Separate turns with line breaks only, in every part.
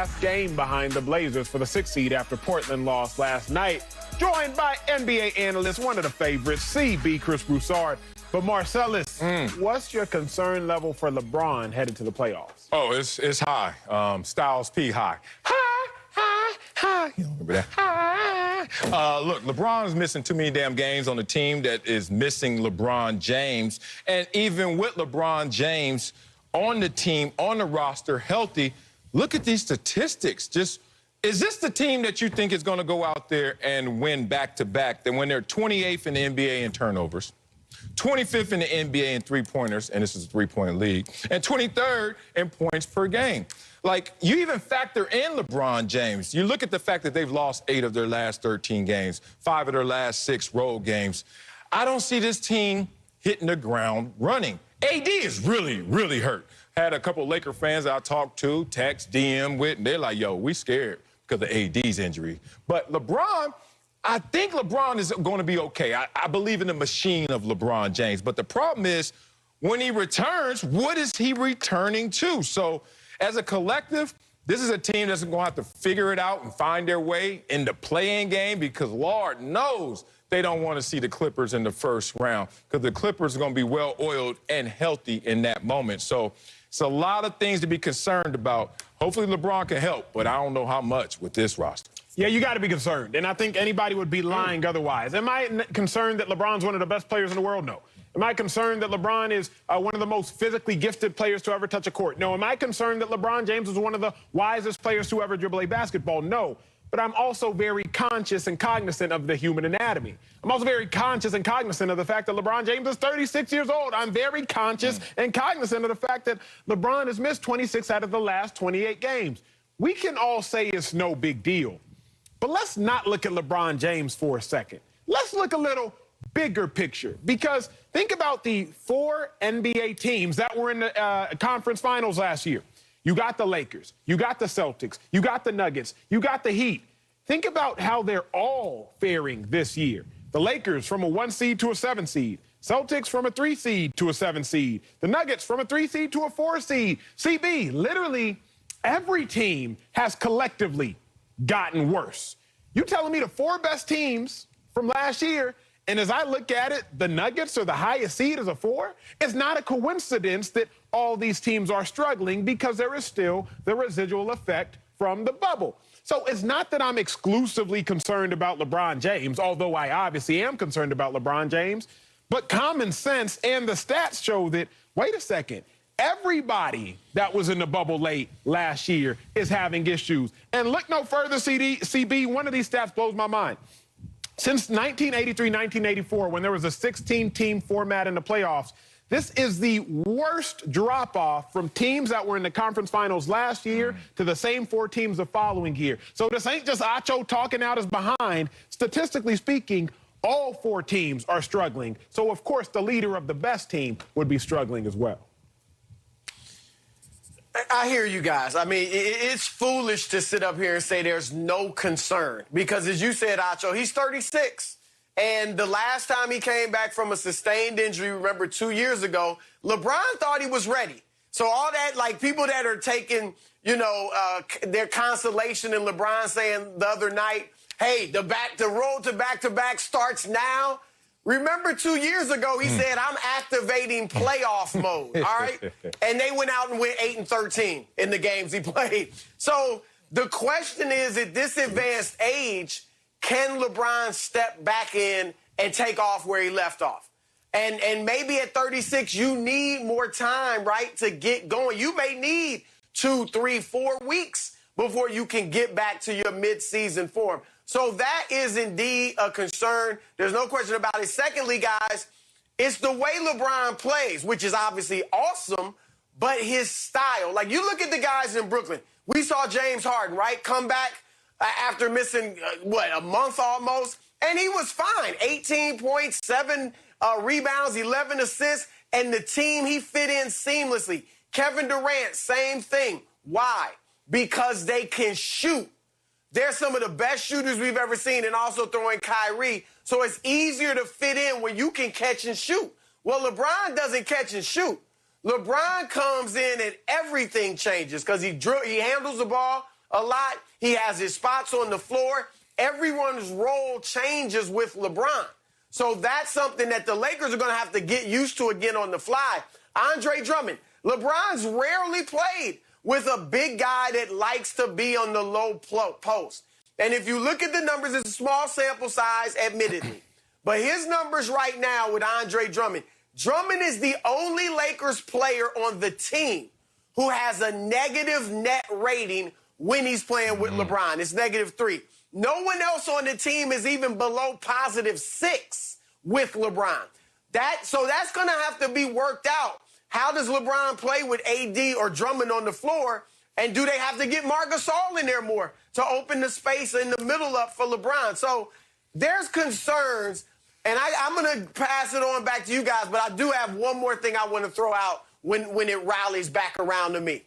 half game behind the Blazers for the 6th seed after Portland lost last night. Joined by NBA analyst, one of the favorites, CB, Chris Broussard. But Marcellus, what's your concern level for LeBron headed to the playoffs?
Oh, it's high. Styles P high. High. You don't remember that? High. Look, LeBron's missing too many damn games on a team that is missing LeBron James. And even with LeBron James on the team, on the roster, healthy, look at these statistics. Is this the team that you think is going to go out there and win back-to-back? Then when they're 28th in the NBA in turnovers, 25th in the NBA in three-pointers, and this is a three-point league, and 23rd in points per game. Like, you even factor in LeBron James. You look at the fact that they've lost 8 of their last 13 games, 5 of their last 6 road games. I don't see this team hitting the ground running. AD is really, really hurt. Had a couple Laker fans that I talked to, text, DM with, and they're like, yo, we scared because of AD's injury. But LeBron, I think LeBron is going to be okay. I believe in the machine of LeBron James. But the problem is, when he returns, what is he returning to? So, as a collective, this is a team that's going to have to figure it out and find their way in the play-in game because Lord knows they don't want to see the Clippers in the first round because the Clippers are going to be well-oiled and healthy in that moment. So it's a lot of things to be concerned about. Hopefully LeBron can help, but I don't know how much with this roster.
Yeah, you got to be concerned, and I think anybody would be lying otherwise. Am I concerned that LeBron's one of the best players in the world? No. Am I concerned that LeBron is one of the most physically gifted players to ever touch a court? No. Am I concerned that LeBron James is one of the wisest players to ever dribble a basketball? No. But I'm also very conscious and cognizant of the human anatomy. I'm also very conscious and cognizant of the fact that LeBron James is 36 years old. I'm very conscious and cognizant of the fact that LeBron has missed 26 out of the last 28 games. We can all say it's no big deal. But let's not look at LeBron James for a second. Let's look a little bigger picture, because think about the 4 NBA teams that were in the conference finals last year. You got the Lakers, you got the Celtics, you got the Nuggets, you got the Heat. Think about how they're all faring this year. The Lakers from a 1 seed to a 7 seed. Celtics from a 3 seed to a 7 seed. The Nuggets from a 3 seed to a 4 seed. CB, literally every team has collectively gotten worse. You telling me the 4 best teams from last year, and as I look at it, the Nuggets are the highest seed as a 4? It's not a coincidence that all these teams are struggling because there is still the residual effect from the bubble. So it's not that I'm exclusively concerned about LeBron James, although I obviously am concerned about LeBron James, but common sense and the stats show that, wait a second, everybody that was in the bubble late last year is having issues. And look no further, CB, one of these stats blows my mind. Since 1983-1984, when there was a 16-team format in the playoffs, this is the worst drop-off from teams that were in the conference finals last year to the same 4 teams the following year. So this ain't just Acho talking out his behind. Statistically speaking, all 4 teams are struggling. So, of course, the leader of the best team would be struggling as well.
I hear you guys. I mean, it's foolish to sit up here and say there's no concern because, as you said, Acho, he's 36. And the last time he came back from a sustained injury, remember 2 years ago, LeBron thought he was ready. So all that, like people that are taking, their consolation in LeBron saying the other night, hey, the road to back-to-back starts now. Remember 2 years ago, he said, I'm activating playoff mode, all right? And they went out and went 8-13 in the games he played. So the question is, at this advanced age, can LeBron step back in and take off where he left off? And maybe at 36, you need more time, right, to get going. You may need 2, 3, 4 weeks before you can get back to your mid-season form. So that is indeed a concern. There's no question about it. Secondly, guys, it's the way LeBron plays, which is obviously awesome, but his style. Like, you look at the guys in Brooklyn. We saw James Harden, right, come back after missing, a month almost, and he was fine. 18 points, 7 rebounds, 11 assists, and the team, he fit in seamlessly. Kevin Durant, same thing. Why? Because they can shoot. They're some of the best shooters we've ever seen, and also throwing Kyrie. So it's easier to fit in when you can catch and shoot. Well, LeBron doesn't catch and shoot. LeBron comes in and everything changes because he handles the ball a lot. He has his spots on the floor. Everyone's role changes with LeBron. So that's something that the Lakers are going to have to get used to again on the fly. Andre Drummond. LeBron's rarely played with a big guy that likes to be on the low post. And if you look at the numbers, it's a small sample size, admittedly. But his numbers right now with Andre Drummond, Drummond is the only Lakers player on the team who has a negative net rating when he's playing with LeBron. It's -3. No one else on the team is even below +6 with LeBron. So that's going to have to be worked out. How does LeBron play with AD or Drummond on the floor? And do they have to get Marc Gasol in there more to open the space in the middle up for LeBron? So there's concerns, and I'm going to pass it on back to you guys, but I do have one more thing I want to throw out when it rallies back around to me.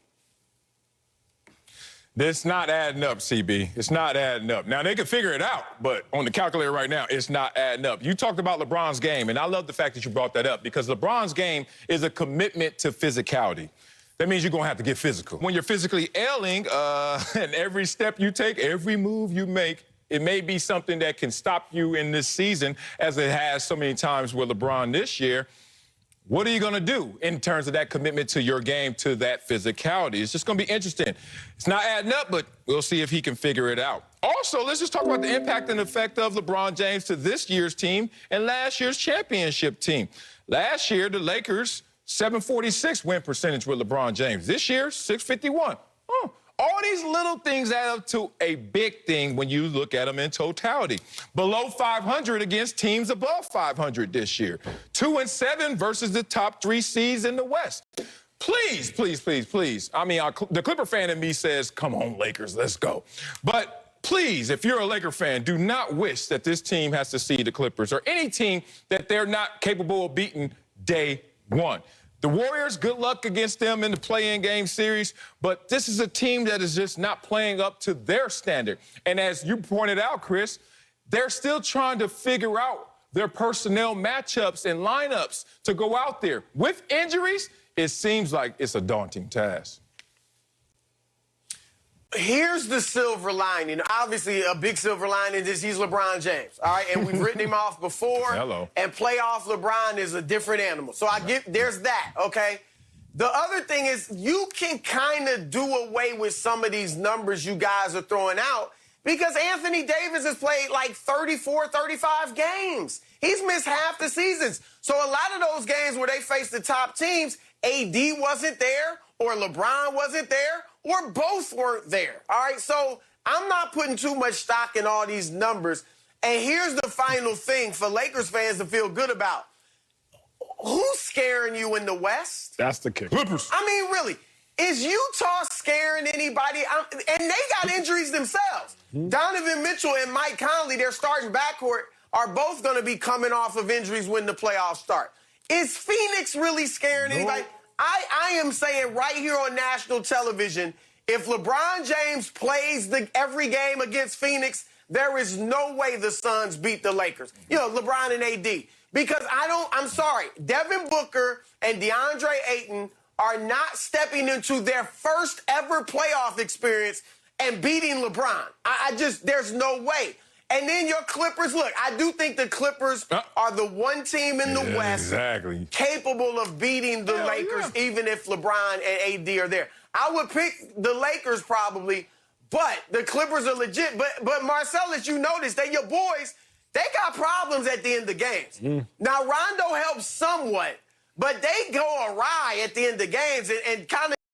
It's not adding up, CB. It's not adding up. Now, they can figure it out, but on the calculator right now, it's not adding up. You talked about LeBron's game, and I love the fact that you brought that up because LeBron's game is a commitment to physicality. That means you're going to have to get physical. When you're physically ailing, and every step you take, every move you make, it may be something that can stop you in this season, as it has so many times with LeBron this year. What are you going to do in terms of that commitment to your game, to that physicality? It's just going to be interesting. It's not adding up, but we'll see if he can figure it out. Also, let's just talk about the impact and effect of LeBron James to this year's team and last year's championship team. Last year, the Lakers, 746 win percentage with LeBron James. This year, 651. All these little things add up to a big thing when you look at them in totality. Below 500 against teams above 500 this year. 2-7 versus the top 3 seeds in the West. Please, please, please, please. I mean, the Clipper fan in me says, come on, Lakers, let's go. But please, if you're a Laker fan, do not wish that this team has to see the Clippers or any team that they're not capable of beating day one. The Warriors, good luck against them in the play-in game series, but this is a team that is just not playing up to their standard. And as you pointed out, Chris, they're still trying to figure out their personnel matchups and lineups to go out there. With injuries, it seems like it's a daunting task.
Here's the silver lining. Obviously, a big silver lining is he's LeBron James, all right? And we've written him off before.
Hello.
And playoff LeBron is a different animal. So there's that, okay? The other thing is you can kind of do away with some of these numbers you guys are throwing out because Anthony Davis has played like 34, 35 games. He's missed half the seasons. So a lot of those games where they faced the top teams, AD wasn't there or LeBron wasn't there, or both weren't there, all right? So I'm not putting too much stock in all these numbers. And here's the final thing for Lakers fans to feel good about. Who's scaring you in the West?
That's the kicker.
Clippers.
I mean, really, is Utah scaring anybody? And they got injuries themselves. Donovan Mitchell and Mike Conley, their starting backcourt, are both going to be coming off of injuries when the playoffs start. Is Phoenix really scaring anybody? I am saying right here on national television, if LeBron James plays every game against Phoenix, there is no way the Suns beat the Lakers. You know, LeBron and AD. Because I'm sorry, Devin Booker and DeAndre Ayton are not stepping into their first ever playoff experience and beating LeBron. There's no way. And then your Clippers, look, I do think the Clippers are the one team in the West capable of beating the Lakers, even if LeBron and AD are there. I would pick the Lakers probably, but the Clippers are legit. But Marcellus, you notice that your boys, they got problems at the end of games. Now, Rondo helps somewhat, but they go awry at the end of games and kind of